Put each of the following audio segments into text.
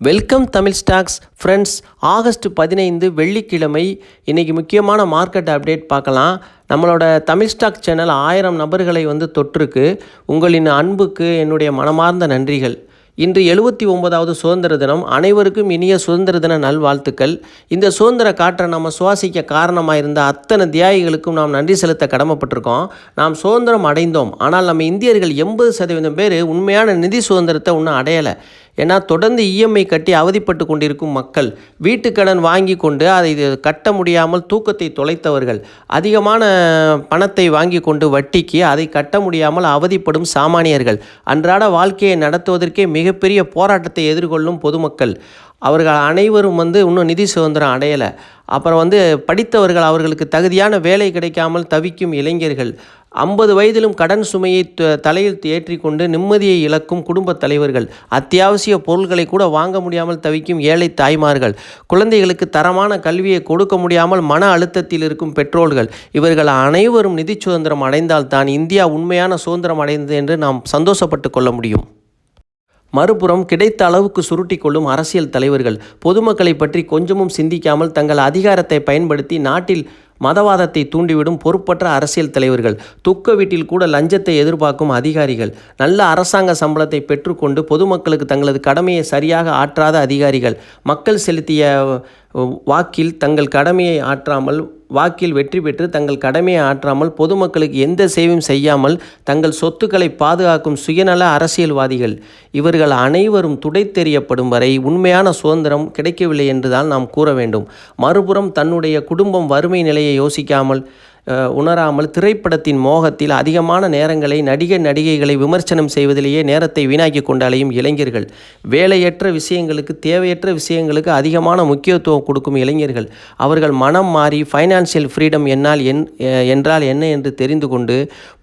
Welcome Tamil stocks friends. August 15 வெள்ளிக்கிழமை. இன்றைக்கி முக்கியமான மார்க்கெட் அப்டேட் பார்க்கலாம். நம்மளோட தமிழ் ஸ்டாக் சேனல் 1000 நபர்களை தொற்றுருக்கு. உங்களின் அன்புக்கு என்னுடைய மனமார்ந்த நன்றிகள். இன்று 79வது சுதந்திர தினம். அனைவருக்கும் இனிய சுதந்திர தின நல்வாழ்த்துக்கள். இந்த சுதந்திர காற்றை நம்ம சுவாசிக்க காரணமாக இருந்த அத்தனை தியாகிகளுக்கும் நாம் நன்றி செலுத்த கடமைப்பட்டிருக்கோம். நாம் சுதந்திரம் அடைந்தோம். ஆனால் நம்ம இந்தியர்கள் 80% பேர் உண்மையான நிதி சுதந்திரத்தை இன்னும் அடையலை. ஏன்னா தொடர்ந்து இஎம்ஐ கட்டி அவதிப்பட்டு கொண்டிருக்கும் மக்கள், வீட்டுக்கடன் வாங்கி கொண்டு அதை கட்ட முடியாமல் தூக்கத்தை தொலைத்தவர்கள், அதிகமான பணத்தை வாங்கி கொண்டு வட்டிக்கு அதை கட்ட முடியாமல் அவதிப்படும் சாமானியர்கள், அன்றாட வாழ்க்கையை நடத்துவதற்கே மிகப்பெரிய போராட்டத்தை எதிர்கொள்ளும் பொதுமக்கள், அவர்கள் அனைவரும் இன்னும் நிதி சுதந்திரம் அடையலை. அப்புறம் படித்தவர்கள், அவர்களுக்கு தகுதியான வேலை கிடைக்காமல் தவிக்கும் இளைஞர்கள், 50 வயதிலும் கடன் சுமையை தலையில் ஏற்றி கொண்டு நிம்மதியை இழக்கும் குடும்பத் தலைவர்கள், அத்தியாவசிய பொருட்களை கூட வாங்க முடியாமல் தவிக்கும் ஏழை தாய்மார்கள், குழந்தைகளுக்கு தரமான கல்வியை கொடுக்க முடியாமல் மன அழுத்தத்தில் இருக்கும் பெற்றோர்கள், இவர்கள் அனைவரும் நிதி சுதந்திரம் அடைந்தால்தான் இந்தியா உண்மையான சுதந்திரம் அடைந்தது என்று நாம் சந்தோஷப்பட்டு கொள்ள முடியும். மறுபுறம் கிடைத்த அளவுக்கு சுருட்டி கொள்ளும் அரசியல் தலைவர்கள், பொதுமக்களை பற்றி கொஞ்சமும் சிந்திக்காமல் தங்கள் அதிகாரத்தை பயன்படுத்தி நாட்டில் மதவாதத்தை தூண்டிவிடும் பொறுப்பற்ற அரசியல் தலைவர்கள், துக்க வீட்டில் கூட லஞ்சத்தை எதிர்பார்க்கும் அதிகாரிகள், நல்ல அரசாங்க சம்பளத்தை பெற்றுக்கொண்டு பொதுமக்களுக்கு தங்களது கடமையை சரியாக ஆற்றாத அதிகாரிகள், மக்கள் செலுத்திய வாக்கில் தங்கள் கடமையை ஆற்றாமல், வாக்கில் வெற்றி பெற்று தங்கள் கடமையை ஆற்றாமல், பொதுமக்களுக்கு எந்த சேவையும் செய்யாமல் தங்கள் சொத்துக்களை பாதுகாக்கும் சுயநல அரசியல்வாதிகள், இவர்கள் அனைவரும் துடைத்தெறியப்படும் வரை உண்மையான சுதந்திரம் கிடைக்கவில்லை என்றுதான் நாம் கூற வேண்டும். மறுபுறம் தன்னுடைய குடும்பம் வறுமை நிலையை யோசிக்காமல் உணராமல் திரைப்படத்தின் மோகத்தில் அதிகமான நேரங்களை நடிகைகளை விமர்சனம் செய்வதிலேயே நேரத்தை வீணாக்கி கொண்டு அலையும் இளைஞர்கள், வேலையற்ற விஷயங்களுக்கு, தேவையற்ற விஷயங்களுக்கு அதிகமான முக்கியத்துவம் கொடுக்கும் இளைஞர்கள், அவர்கள் மனம் மாறி ஃபைனான்சியல் ஃப்ரீடம் என்றால் என்ன என்று தெரிந்து கொண்டு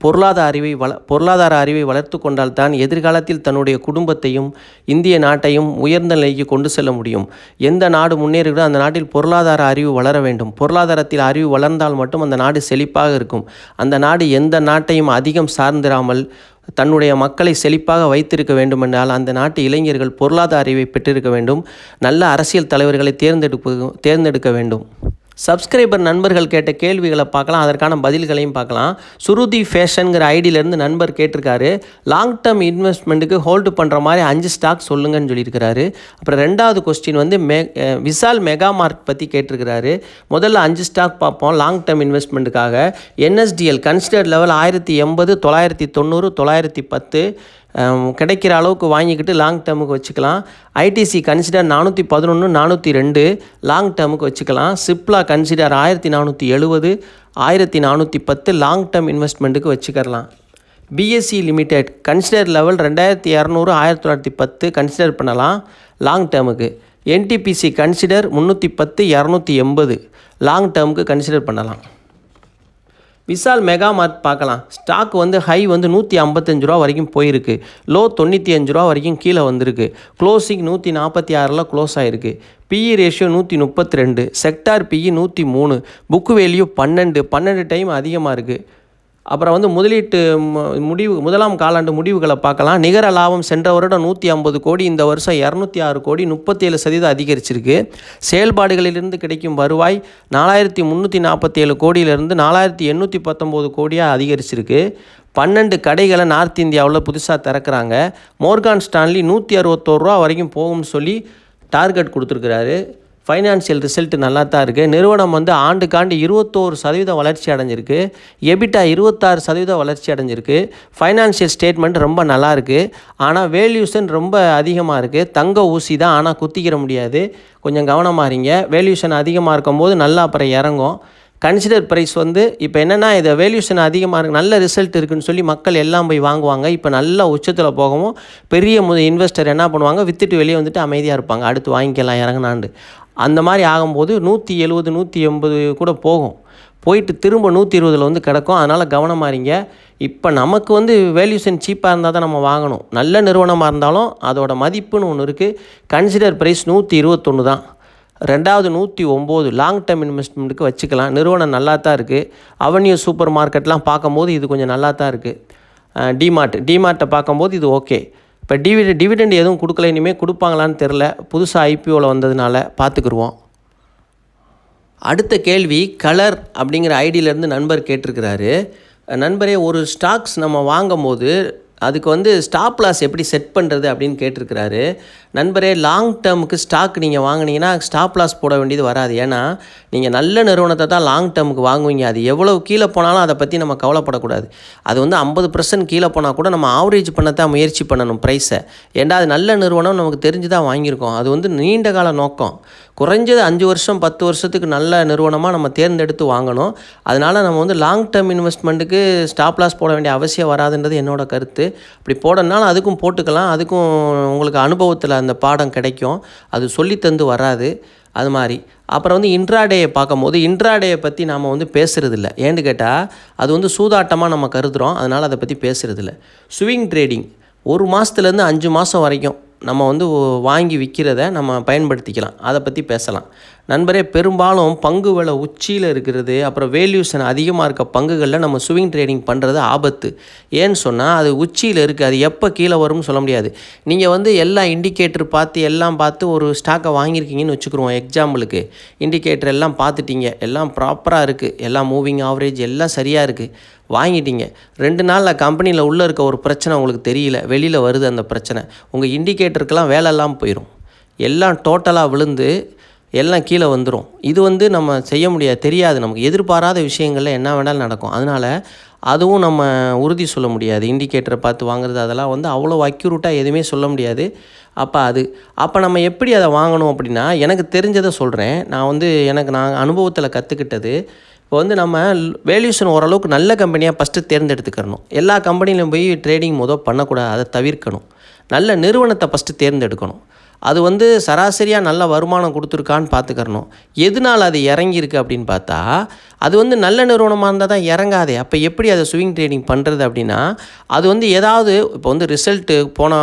பொருளாதார அறிவை வளர்த்து கொண்டால்தான் எதிர்காலத்தில் தன்னுடைய குடும்பத்தையும் இந்திய நாட்டையும் உயர்ந்த நிலைக்கு கொண்டு செல்ல முடியும். எந்த நாடு முன்னேறுகிறதோ அந்த நாட்டில் பொருளாதார அறிவு வளர வேண்டும். பொருளாதாரத்தில் அறிவு வளர்ந்தால் மட்டும் அந்த நாடு செழிப்பாக இருக்கும். அந்த நாடு எந்த நாட்டையும் அதிகம் சார்ந்திராமல் தன்னுடைய மக்களை செழிப்பாக வைத்திருக்க வேண்டுமென்றால் அந்த நாட்டு இளைஞர்கள் பொருளாதார அறிவை பெற்றிருக்க வேண்டும். நல்ல அரசியல் தலைவர்களை தேர்ந்தெடுக்க வேண்டும். சப்ஸ்கிரைபர் நண்பர்கள் கேட்ட கேள்விகளை பார்க்கலாம், அதற்கான பதில்களையும் பார்க்கலாம். சுருதி ஃபேஷனுங்கிற ஐடியிலேருந்து நண்பர் கேட்டிருக்காரு, லாங் டேர்ம் இன்வெஸ்ட்மெண்ட்டுக்கு ஹோல்டு பண்ணுற மாதிரி 5 ஸ்டாக் சொல்லுங்கன்னு சொல்லியிருக்கிறாரு. அப்புறம் 2வது கொஸ்டின் விசால் மெகா மார்ட் பற்றி கேட்டிருக்கிறாரு. முதல்ல 5 ஸ்டாக் பார்ப்போம் லாங் டேர்ம் இன்வெஸ்ட்மெண்ட்டுக்காக. என்எஸ்டிஎல் கன்சிடர்ட் லெவல் 1080, 990, 910 கிடைக்கிற அளவுக்கு வாங்கிக்கிட்டு லாங் டேர்முக்கு வச்சுக்கலாம். ஐடிசி கன்சிடர் 411, 402 லாங் டேர்முக்கு வச்சுக்கலாம். சிப்லா கன்சிடர் 1470, 1410 லாங் டேர்ம் இன்வெஸ்ட்மெண்ட்டுக்கு வச்சுக்கலாம். BSC limited consider level 2200, 1910 consider பண்ணலாம் லாங் டேர்முக்கு. என்டிபிசி கன்சிடர் 310, 280 லாங் டேர்முக்கு கன்சிடர் பண்ணலாம். விசால் மெகா மார்ட் பார்க்கலாம். ஸ்டாக் ஹை 155 ரூபா வரைக்கும் போயிருக்கு. லோ 95 ரூபா வரைக்கும் கீழே வந்திருக்கு. க்ளோசிங் 146 க்ளோஸ் ஆகிருக்கு. BE ratio 132, sector BE 103, book value 12 time அதிகமாக இருக்குது. அப்புறம் முதலீட்டு முதலாம் காலாண்டு முடிவுகளை பார்க்கலாம். நிகர லாபம் சென்ற வருடம் 150 கோடி, இந்த வருஷம் 206 கோடி, 37% அதிகரிச்சிருக்கு. செயல்பாடுகளிலிருந்து கிடைக்கும் வருவாய் 4347 கோடியிலிருந்து 4819 கோடியாக அதிகரிச்சிருக்கு. 12 கடைகளை நார்த் இந்தியாவில் புதுசாக திறக்கிறாங்க. மோர்கான் ஸ்டான்லி 161 ரூபா வரைக்கும் போகும்னு சொல்லி டார்கெட் கொடுத்துருக்குறாரு. ஃபைனான்சியல் ரிசல்ட் நல்லா தான் இருக்குது. நிறுவனம் ஆண்டுக்காண்டு 21% வளர்ச்சி அடைஞ்சிருக்கு. எபிட்டா 26% வளர்ச்சி அடைஞ்சிருக்கு. ஃபைனான்சியல் ஸ்டேட்மெண்ட் ரொம்ப நல்லா இருக்குது. ஆனால் வேல்யூஷன் ரொம்ப அதிகமாக இருக்குது. தங்க ஊசி தான், ஆனால் குத்திக்கிற முடியாது. கொஞ்சம் கவனமாக இருங்க. வேல்யூஷன் அதிகமாக இருக்கும்போது நல்லா அப்புறம் இறங்கும். கன்சிடர் ப்ரைஸ் இப்போ என்னென்னா, இதை வேல்யூஷன் அதிகமாக இருக்குது, நல்ல ரிசல்ட் இருக்குதுன்னு சொல்லி மக்கள் எல்லாம் போய் வாங்குவாங்க. இப்போ நல்ல உச்சத்தில் போகவும் பெரிய இன்வெஸ்டர் என்ன பண்ணுவாங்க, விற்றுட்டு வெளியே அமைதியாக இருப்பாங்க, அடுத்து வாங்கிக்கலாம் இறங்கினாண்டு. அந்த மாதிரி ஆகும்போது 170, 180 கூட போயிட்டு திரும்ப 120 கிடக்கும். அதனால் கவனமாக இருங்க. இப்போ நமக்கு வேல்யூஷன் சீப்பாக இருந்தால் தான் நம்ம வாங்கணும். நல்ல நிறுவனமாக இருந்தாலும் அதோட மதிப்புன்னு ஒன்று இருக்குது. கன்சிடர் ப்ரைஸ் 121 தான். 2வது 109 லாங் டேர்ம் இன்வெஸ்ட்மெண்ட்டுக்கு வச்சுக்கலாம். நிறுவனம் நல்லா தான் இருக்குது. அவென்யூ சூப்பர் மார்க்கெட்லாம் பார்க்கும்போது இது கொஞ்சம் நல்லா தான் இருக்குது. டிமார்ட்டை பார்க்கும்போது இது ஓகே. இப்போ டிவிடெண்ட் எதுவும் கொடுக்கல, இனிமேல் கொடுப்பாங்களான்னு தெரில, புதுசாக ஐபிஓவில் வந்ததுனால பார்த்துக்குருவோம். அடுத்த கேள்வி கலர் அப்படிங்கிற ஐடியிலேருந்து நண்பர் கேட்டிருக்கிறாரு. நண்பரே, ஒரு ஸ்டாக்ஸ் நம்ம வாங்கும் போது அதுக்கு வந்து ஸ்டாப் லாஸ் எப்படி செட் பண்ணுறது அப்படின்னு கேட்டிருக்கிறாரு. நண்பரே, லாங் டேர்முக்கு ஸ்டாக் நீங்கள் வாங்கினீங்கன்னா ஸ்டாப் லாஸ் போட வேண்டியது வராது. ஏன்னா நீங்கள் நல்ல நிறுவனத்தை தான் லாங் டேர்முக்கு வாங்குவீங்க. அது எவ்வளவு கீழே போனாலும் அதை பற்றி நம்ம கவலைப்படக்கூடாது. அது வந்து 50% கீழே போனால் கூட நம்ம ஆவரேஜ் பண்ண தான் முயற்சி பண்ணணும் ப்ரைஸை. ஏன்னா அது நல்ல நிறுவனம், நமக்கு தெரிஞ்சு தான் வாங்கியிருக்கோம். அது வந்து நீண்ட கால நோக்கம். குறைஞ்சது 5 வருஷம் 10 வருஷத்துக்கு நல்ல நிறுவனமாக நம்ம தேர்ந்தெடுத்து வாங்கணும். அதனால் நம்ம வந்து லாங் டேர்ம் இன்வெஸ்ட்மெண்ட்டுக்கு ஸ்டாப் லாஸ் போட வேண்டிய அவசியம் வராதுன்றது என்னோட கருத்து. அப்படி போடனாலும் அதுக்கும் போட்டுக்கலாம், அதுக்கும் உங்களுக்கு அனுபவத்தில் அந்த பாடம் கிடைக்கும். அது சொல்லித்தந்து வராது அது மாதிரி. அப்புறம் வந்து இன்ட்ராடேயை பார்க்கும்போது இன்ட்ராடேயை பற்றி நாம் வந்து பேசுகிறதில்ல. ஏன்னு கேட்டால் அது வந்து சூதாட்டமாக நம்ம கருதுகிறோம், அதனால் அதை பற்றி பேசுகிறதில்ல. ஸ்விங் ட்ரேடிங் 1 மாதத்துலேருந்து 5 மாதம் வரைக்கும் நம்ம வந்து வாங்கி விற்கிறத நம்ம பயன்படுத்திக்கலாம். அதை பற்றி பேசலாம். நண்பரே, பெரும்பாலும் பங்கு விலை உச்சியில் இருக்கிறது, அப்புறம் வேல்யூஷன் அதிகமாக இருக்க பங்குகளில் நம்ம ஸ்விங் ட்ரேடிங் பண்ணுறது ஆபத்து. ஏன்னு சொன்னால் அது உச்சியில் இருக்குது, அது எப்போ கீழே வரும்னு சொல்ல முடியாது. நீங்கள் வந்து எல்லா இண்டிகேட்டர் பார்த்து எல்லாம் பார்த்து ஒரு ஸ்டாக்கை வாங்கியிருக்கீங்கன்னு வச்சுக்கிறோம். எக்ஸாம்பிளுக்கு இண்டிகேட்டர் எல்லாம் பார்த்துட்டீங்க, எல்லாம் ப்ராப்பராக இருக்குது, எல்லாம் மூவிங் ஆவரேஜ் எல்லாம் சரியாக இருக்குது, வாங்கிட்டீங்க. 2 நாளில் கம்பெனியில் உள்ளே இருக்க ஒரு பிரச்சனை உங்களுக்கு தெரியல, வெளியில் வருது அந்த பிரச்சனை. உங்கள் இண்டிகேட்டருக்கெல்லாம் வேலை இல்லாமல் போயிடும், எல்லாம் டோட்டலாக விழுந்து எல்லாம் கீழே வந்துடும். இது வந்து நம்ம செய்ய முடியாது, தெரியாது, நமக்கு எதிர்பாராத விஷயங்களில் என்ன வேணாலும் நடக்கும். அதனால் அதுவும் நம்ம உறுதி சொல்ல முடியாது. இண்டிகேட்டரை பார்த்து வாங்குறது அதெல்லாம் வந்து அவ்வளோ அக்யூரேட்டாக எதுவுமே சொல்ல முடியாது. அப்போ நம்ம எப்படி அதை வாங்கணும் அப்படின்னா, எனக்கு தெரிஞ்சதை சொல்கிறேன். நான் அனுபவத்தில் கற்றுக்கிட்டது. இப்போ வந்து நம்ம வேல்யூஷன் ஓரளவுக்கு நல்ல கம்பெனியாக ஃபஸ்ட்டு தேர்ந்தெடுத்துக்கிறணும். எல்லா கம்பெனிலையும் போய் ட்ரேடிங் பண்ணக்கூடாது, அதை தவிர்க்கணும். நல்ல நிறுவனத்தை ஃபஸ்ட்டு தேர்ந்தெடுக்கணும். அது வந்து சராசரியாக நல்ல வருமானம் கொடுத்துருக்கான்னு பார்த்துக்கிறணும். எதனால் அது இறங்கியிருக்கு அப்படின்னு பார்த்தா, அது வந்து நல்ல நிறுவனமாக இருந்தால் தான் இறங்காதே. அப்போ எப்படி அதை ஸ்விங் ட்ரேடிங் பண்ணுறது அப்படின்னா, அது வந்து ஏதாவது இப்போ வந்து ரிசல்ட்டு போன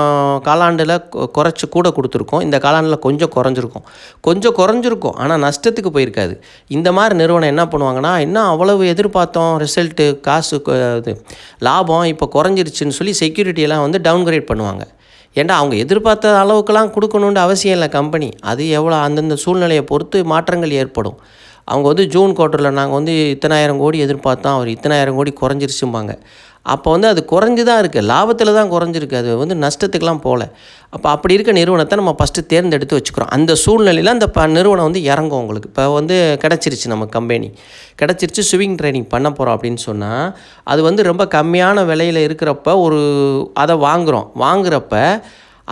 காலாண்டில் குறைச்சி கூட கொடுத்துருக்கோம், இந்த காலாண்டில் கொஞ்சம் குறைஞ்சிருக்கும், ஆனால் நஷ்டத்துக்கு போயிருக்காது. இந்த மாதிரி நிறுவனம் என்ன பண்ணுவாங்கன்னா, இன்னும் அவ்வளவு எதிர்பார்த்தோம் ரிசல்ட்டு, காசு இது லாபம் இப்போ குறைஞ்சிருச்சுன்னு சொல்லி செக்யூரிட்டியெல்லாம் வந்து டவுன்கிரேட் பண்ணுவாங்க. ஏன்டா அவங்க எதிர்பார்த்த அளவுக்குலாம் கொடுக்கணுன்ற அவசியம் இல்லை கம்பெனி. அது எவ்வளோ அந்தந்த சூழ்நிலையை பொறுத்து மாற்றங்கள் ஏற்படும். அவங்க வந்து ஜூன் குவார்ட்டரில் நாங்கள் வந்து 10,000 கோடி எதிர்பார்த்தோம், அவர் 10,000 கோடி குறைஞ்சிருச்சும்பாங்க. அப்போ வந்து அது குறைஞ்சி தான் இருக்குது, லாபத்தில் தான் குறைஞ்சிருக்கு, அது வந்து நஷ்டத்துக்கெலாம் போகல. அப்படி இருக்க நிறுவனத்தை நம்ம ஃபஸ்ட்டு தேர்ந்தெடுத்து வச்சுக்கிறோம். அந்த சூழ்நிலையில் அந்த நிறுவனம் வந்து இறங்கும். உங்களுக்கு இப்போ வந்து கிடச்சிருச்சு, நம்ம கம்பெனி கிடச்சிருச்சு, ஸ்விங் ட்ரேடிங் பண்ண போகிறோம் அப்படின்னு சொன்னால், அது வந்து ரொம்ப கம்மியான விலையில் இருக்கிறப்ப அதை வாங்குகிறப்ப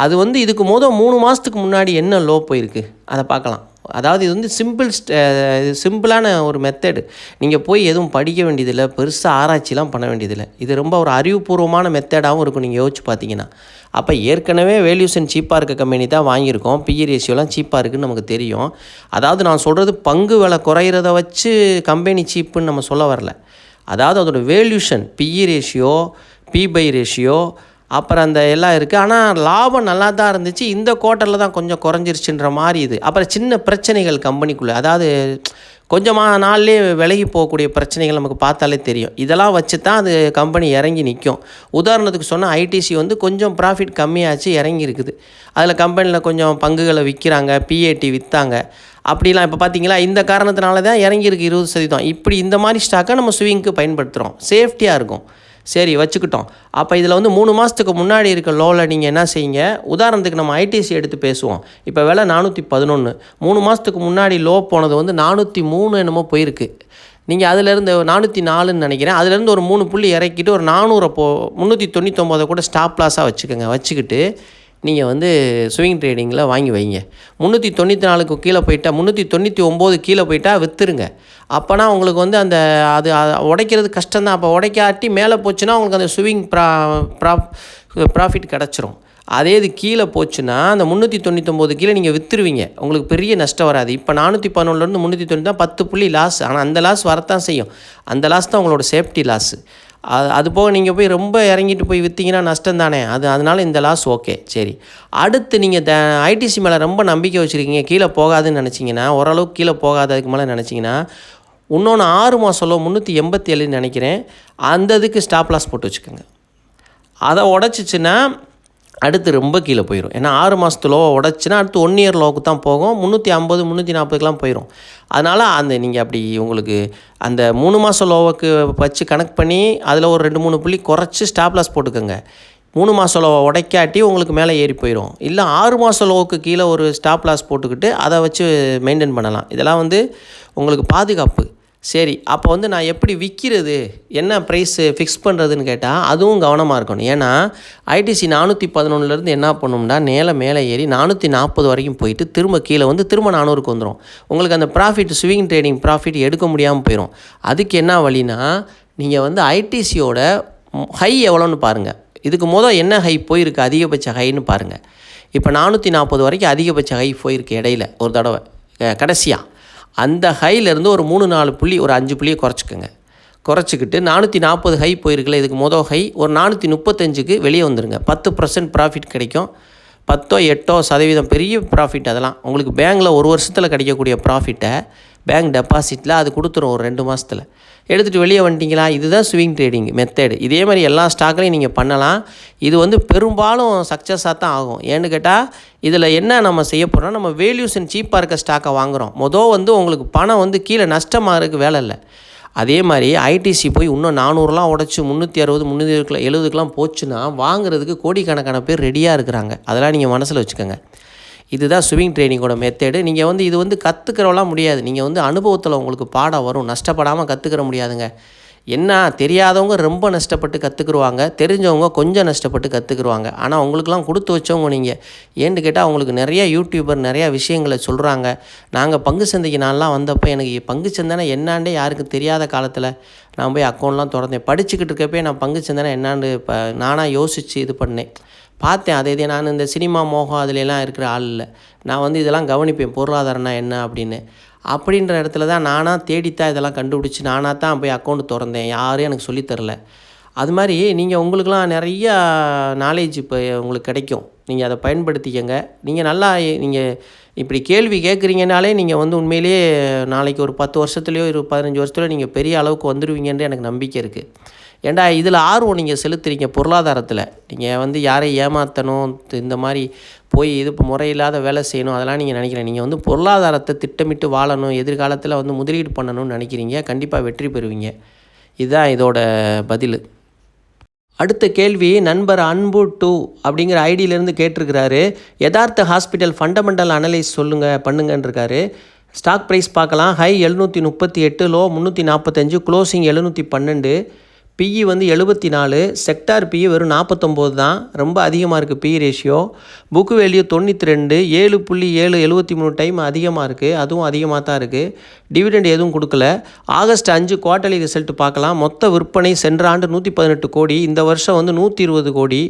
அது வந்து இதுக்கு 3 மாதத்துக்கு முன்னாடி என்ன லோ போயிருக்கு அதை பார்க்கலாம். அதாவது இது வந்து சிம்பிளான ஒரு மெத்தடு. நீங்கள் போய் எதுவும் படிக்க வேண்டியதில்லை, பெருசாக ஆராய்ச்சிலாம் பண்ண வேண்டியதில்லை. இது ரொம்ப ஒரு அறிவுபூர்வமான மெத்தடாகவும் இருக்கும் நீங்கள் யோசிச்சு பார்த்தீங்கன்னா. அப்போ ஏற்கனவே வேல்யூஷன் சீப்பாக இருக்க கம்பெனி தான் வாங்கியிருக்கோம், பிஇ ரேஷியோலாம் சீப்பாக இருக்குதுன்னு நமக்கு தெரியும். அதாவது நான் சொல்கிறது பங்கு விலை குறையிறத வச்சு கம்பெனி சீப்புன்னு நம்ம சொல்ல வரல. அதாவது அதோடய வேல்யூஷன், பிஇ ரேஷியோ, பி/பை ரேஷியோ, அப்புறம் அந்த எல்லாம் இருக்குது. ஆனால் லாபம் நல்லா தான் இருந்துச்சு, இந்த குவார்ட்டரில் தான் கொஞ்சம் குறைஞ்சிருச்சுன்ற மாதிரி இது. அப்புறம் சின்ன பிரச்சனைகள் கம்பெனிக்குள்ளே, அதாவது கொஞ்சமாக நாள்லேயே விலகி போகக்கூடிய பிரச்சனைகள் நமக்கு பார்த்தாலே தெரியும். இதெல்லாம் வச்சு தான் அது கம்பெனி இறங்கி நிற்கும். உதாரணத்துக்கு சொன்னால் ஐடிசி வந்து கொஞ்சம் ப்ராஃபிட் கம்மியாச்சு இறங்கி இருக்குது. அதில் கம்பெனியில் கொஞ்சம் பங்குகளை விற்கிறாங்க, பிஏடி விற்றாங்க, அப்படிலாம் இப்போ பார்த்தீங்களா, இந்த காரணத்தினால தான் இறங்கியிருக்கு 20%. இப்படி இந்த மாதிரி ஸ்டாக்கை நம்ம ஸ்விங்க்கு பயன்படுத்துகிறோம், சேஃப்டியாக இருக்கும். சரி, வச்சுக்கிட்டோம். அப்போ இதில் வந்து 3 மாதத்துக்கு முன்னாடி இருக்க லோவில் நீங்கள் என்ன செய்யுங்க, உதாரணத்துக்கு நம்ம ஐடிசி எடுத்து பேசுவோம். இப்போ விலை 411, 3 மாதத்துக்கு முன்னாடி லோ போனது வந்து 403 என்னமோ போயிருக்கு. நீங்கள் அதிலேருந்து 404ன்னு நினைக்கிறேன், அதுலேருந்து ஒரு 3 புள்ளி இறக்கிட்டு ஒரு 400 399 கூட ஸ்டாப் லாஸாக வச்சுக்கிட்டு நீங்கள் வந்து ஸ்விங் ட்ரேடிங்கில் வாங்கி வைங்க. 394க்கு கீழே போயிட்டா, 399 கீழே போயிட்டா விற்றுருங்க. அப்போனா உங்களுக்கு வந்து அது உடைக்கிறது கஷ்டம்தான். அப்போ உடைக்காட்டி மேலே போச்சுன்னா உங்களுக்கு அந்த ஸ்விங் ப்ராஃபிட் கிடச்சிரும். அதே இது கீழே போச்சுன்னா அந்த 399 கீழே நீங்கள் விற்றுருவீங்க, உங்களுக்கு பெரிய நஷ்டம் வராது. இப்போ 411லேருந்து 390 தான் 10 புள்ளி லாஸ். ஆனால் அந்த லாஸ் வரத்தான் செய்யும், அந்த லாஸ் தான் உங்களோட சேஃப்டி லாஸு. அது போக நீங்கள் போய் ரொம்ப இறங்கிட்டு போய் விற்றீங்கன்னா நஷ்டம் தானே, அதனால் இந்த லாஸ் ஓகே. சரி, அடுத்து நீங்கள் ஐடிசி மேலே ரொம்ப நம்பிக்கை வச்சுருக்கீங்க, கீழே போகாதுன்னு நினச்சிங்கன்னா, ஓரளவுக்கு கீழே போகாததுக்கு மேலே நினச்சிங்கன்னா, இன்னொன்று 6 மாதம் 387 நினைக்கிறேன், அந்த இதுக்கு ஸ்டாப் லாஸ் போட்டு வச்சுக்கோங்க. அதை உடச்சிச்சின்னா அடுத்து ரொம்ப கீழே போயிடும். ஏன்னா 6 மாதத்து லோவை உடச்சின்னா அடுத்து 1 இயர் லோவுக்கு தான் போகும். 350 340க்கெலாம் போயிடும். அதனால் அந்த நீங்கள் அப்படி உங்களுக்கு அந்த 3 மாதம் லோவுக்கு வச்சு கணக்கு பண்ணி அதில் ஒரு 2-3 புள்ளி குறைச்சி ஸ்டாப் லாஸ் போட்டுக்கோங்க. 3 மாதம் லோவை உடைக்காட்டி உங்களுக்கு மேலே ஏறி போயிடும். இல்லை 6 மாதம் லோவுக்கு கீழே ஒரு ஸ்டாப் லாஸ் போட்டுக்கிட்டு அதை வச்சு மெயின்டைன் பண்ணலாம். இதெல்லாம் உங்களுக்கு பாதுகாப்பு. சரி, அப்போ நான் எப்படி விற்கிறது, என்ன ப்ரைஸு ஃபிக்ஸ் பண்ணுறதுன்னு கேட்டால் அதுவும் கவனமாக இருக்கணும். ஏன்னா ஐடிசி 411லேருந்து என்ன பண்ணும்னா மேலே ஏறி 440 வரைக்கும் போயிட்டு திரும்ப கீழே திரும்ப 400க்கு வந்துடும். உங்களுக்கு அந்த ப்ராஃபிட் ஸ்விங் ட்ரேடிங் ப்ராஃபிட் எடுக்க முடியாமல் போயிடும். அதுக்கு என்ன வழினா நீங்கள் ஐடிசியோட ஹை எவ்வளோன்னு பாருங்கள். இதுக்கு என்ன ஹை போயிருக்கு அதிகபட்ச ஹைன்னு பாருங்கள். இப்போ 440 வரைக்கும் அதிகபட்ச ஹை போயிருக்கு இடையில ஒரு தடவை கடைசியாக. அந்த ஹையிலேருந்து ஒரு 3-4 புள்ளி ஒரு 5 புள்ளியை குறைச்சிக்கிட்டு 440 ஹை போயிருக்குல்ல, இதுக்கு ஹை ஒரு 435க்கு வெளியே வந்துடுங்க. 10% ப்ராஃபிட் கிடைக்கும். 10-8% பெரிய ப்ராஃபிட். அதெல்லாம் உங்களுக்கு பேங்கில் ஒரு வருஷத்தில் கிடைக்கக்கூடிய ப்ராஃபிட்டை பேங்க் டெபாசிட்டில் அது கொடுத்துரும் ஒரு 2 மாதத்தில். எடுத்துகிட்டு வெளியே வந்துட்டிங்களா, இதுதான் ஸ்விங் ட்ரேடிங் மெத்தேடு. இதே மாதிரி எல்லா ஸ்டாக்லையும் நீங்கள் பண்ணலாம். இது பெரும்பாலும் சக்ஸஸாக தான் ஆகும். ஏன்னு கேட்டால் இதில் என்ன நம்ம செய்ய போகிறோம்னா, நம்ம வேல்யூஷன் சீப்பாக இருக்க ஸ்டாக்கை வாங்குகிறோம். உங்களுக்கு பணம் கீழே நஷ்டமாகறதுக்கு வேலை இல்லை. அதே மாதிரி ஐடிசி போய் இன்னும் 400லாம் உடச்சி 360 370க்கெலாம் போச்சுன்னா வாங்குறதுக்கு கோடிக்கணக்கான பேர் ரெடியாக இருக்கிறாங்க. அதெல்லாம் நீங்கள் மனசில் வச்சுக்கோங்க. இதுதான் ஸ்விங் ட்ரேடிங்கோட மெத்தேடு. நீங்கள் இது கற்றுக்கிறவெல்லாம் முடியாது. நீங்கள் அனுபவத்தில் உங்களுக்கு பாடம் வரும். நஷ்டப்படாமல் கற்றுக்கிற முடியாதுங்க. என்ன தெரியாதவங்க ரொம்ப நஷ்டப்பட்டு கற்றுக்குருவாங்க, தெரிஞ்சவங்க கொஞ்சம் நஷ்டப்பட்டு கற்றுக்குருவாங்க. ஆனால் உங்களுக்கெல்லாம் கொடுத்து வச்சவங்க நீங்கள். ஏன்னு கேட்டால் அவங்களுக்கு நிறையா யூடியூபர் நிறையா விஷயங்களை சொல்கிறாங்க. நாங்கள் பங்கு சந்தைக்கு நான்லாம் வந்தப்போ எனக்கு பங்கு சந்தைனா என்னாண்டே யாருக்கும் தெரியாத காலத்தில் நான் போய் அக்கௌண்ட்லாம் திறந்தேன். படிச்சுக்கிட்டு இருக்கப்பே நான் பங்கு சந்தைனா என்னான்னு நானாக யோசித்து இது பண்ணேன், பார்த்தேன். இதே நான் இந்த சினிமா மோகம் அதிலெல்லாம் இருக்கிற ஆள் இல்லை. நான் இதெல்லாம் கவனிப்பேன், பொருளாதாரம்னா என்ன அப்படின்னு. அப்படின்ற இடத்துல தான் நானாக தேடித்தான் இதெல்லாம் கண்டுபிடிச்சி நானாக தான் போய் அக்கௌண்ட் திறந்தேன். யாரும் எனக்கு சொல்லித்தரல. அது மாதிரி நீங்கள் உங்களுக்கெலாம் நிறையா நாலேஜ் இப்போ உங்களுக்கு கிடைக்கும். நீங்கள் அதை பயன்படுத்திக்கங்க. நீங்கள் நல்லா நீங்கள் இப்படி கேள்வி கேட்குறீங்கனாலே நீங்கள் உண்மையிலேயே நாளைக்கு ஒரு 10 வருஷத்துலையோ 15 வருஷத்துலையோ நீங்கள் பெரிய அளவுக்கு வந்துடுவீங்கன்ற எனக்கு நம்பிக்கை இருக்குது. ஏண்டா இதில் ஆர்வம் நீங்கள் செலுத்துறீங்க பொருளாதாரத்தில். நீங்கள் யாரையும் ஏமாற்றணும், இந்த மாதிரி போய் முறையில்லாத வேலை செய்யணும் அதெல்லாம் நீங்கள் நினைக்கிறேன். நீங்கள் பொருளாதாரத்தை திட்டமிட்டு வாழணும், எதிர்காலத்தில் முதலீடு பண்ணணும்னு நினைக்கிறீங்க. கண்டிப்பாக வெற்றி பெறுவீங்க. இதுதான் இதோட பதில். அடுத்த கேள்வி நண்பர் அன்பு 2 அப்படிங்கிற ஐடியிலேருந்து கேட்டிருக்கிறாரு. யதார்த்த ஹாஸ்பிட்டல் ஃபண்டமெண்டல் அனலைஸ் பண்ணுங்கன்னு இருக்காரு. ஸ்டாக் ப்ரைஸ் பார்க்கலாம். High 738, low 345, closing 712. PE 74, sector PE வெறும் 49 தான். ரொம்ப அதிகமாக இருக்குது PE ratio. Book value 92, 7.73 time அதிகமாக இருக்குது. அதுவும் அதிகமாக தான் இருக்குது. டிவிடெண்ட் எதுவும் கொடுக்கல. ஆகஸ்ட் 5 குவார்ட்டர்லி ரிசல்ட் பார்க்கலாம். மொத்த விற்பனை சென்ற ஆண்டு 118 கோடி, இந்த வருஷம் 120 கோடி,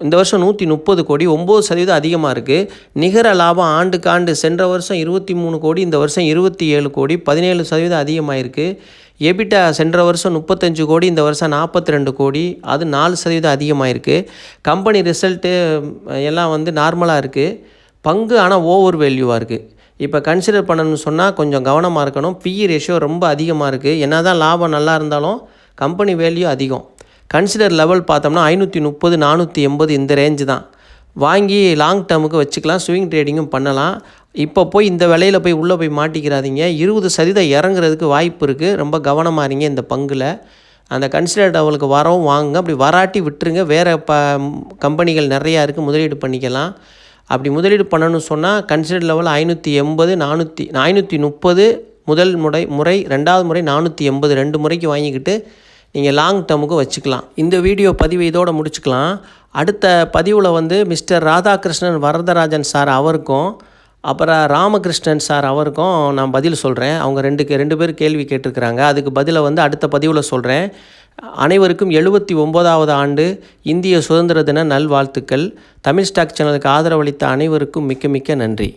இந்த வருஷம் 130 கோடி, 9% அதிகமாக இருக்குது. நிகர லாபம் ஆண்டுக்காண்டு சென்ற வருஷம் 23 கோடி, இந்த வருஷம் 27 கோடி, 17% அதிகமாக இருக்குது. எபிட்டா சென்ற வருஷம் 35 கோடி, இந்த வருஷம் 42 கோடி, அது 4% அதிகமாக இருக்குது. கம்பெனி ரிசல்ட்டு எல்லாம் நார்மலாக இருக்குது. பங்கு ஆனால் ஓவர் வேல்யூவாக இருக்குது. இப்போ கன்சிடர் பண்ணணும்னு சொன்னால் கொஞ்சம் கவனமாக இருக்கணும். பிஇ ரேஷியோ ரொம்ப அதிகமாக இருக்குது. என்ன தான் லாபம் நல்லா இருந்தாலும் கம்பெனி வேல்யூ அதிகம். கன்சிடர் லெவல் பார்த்தோம்னா 530 480 இந்த ரேஞ்சு தான். வாங்கி லாங் டேர்முக்கு வச்சுக்கலாம். ஸ்விங் ட்ரேடிங்கும் பண்ணலாம். இப்போ போய் இந்த விலையில் போய் உள்ளே போய் மாட்டிக்கிறாதீங்க. 20% இறங்குறதுக்கு வாய்ப்பு இருக்குது. ரொம்ப கவனமாக இருங்க இந்த பங்கில். அந்த கன்சிடர் லெவலுக்கு வரவும் வாங்குங்க. அப்படி வராட்டி விட்டுருங்க. வேறு கம்பெனிகள் நிறையா இருக்குது, முதலீடு பண்ணிக்கலாம். அப்படி முதலீடு பண்ணணும்னு சொன்னால் கன்சிடர் லெவல் 580 530 முதல் முறை, ரெண்டாவது முறை 480 2 முறைக்கு வாங்கிக்கிட்டு நீங்கள் லாங் டேர்முக்கு வச்சுக்கலாம். இந்த வீடியோ பதிவு இதோடு முடிச்சுக்கலாம். அடுத்த பதிவில் மிஸ்டர் ராதாகிருஷ்ணன் வரதராஜன் சார் அவருக்கும் அப்புறம் ராமகிருஷ்ணன் சார் அவருக்கும் நான் பதில் சொல்கிறேன். அவங்க ரெண்டு பேர் கேள்வி கேட்டிருக்கிறாங்க. அதுக்கு பதிலை அடுத்த பதிவில் சொல்கிறேன். அனைவருக்கும் 79வது ஆண்டு இந்திய சுதந்திர தின நல்வாழ்த்துக்கள். தமிழ் ஸ்டாக் சேனலுக்கு ஆதரவளித்த அனைவருக்கும் மிக்க மிக்க நன்றி.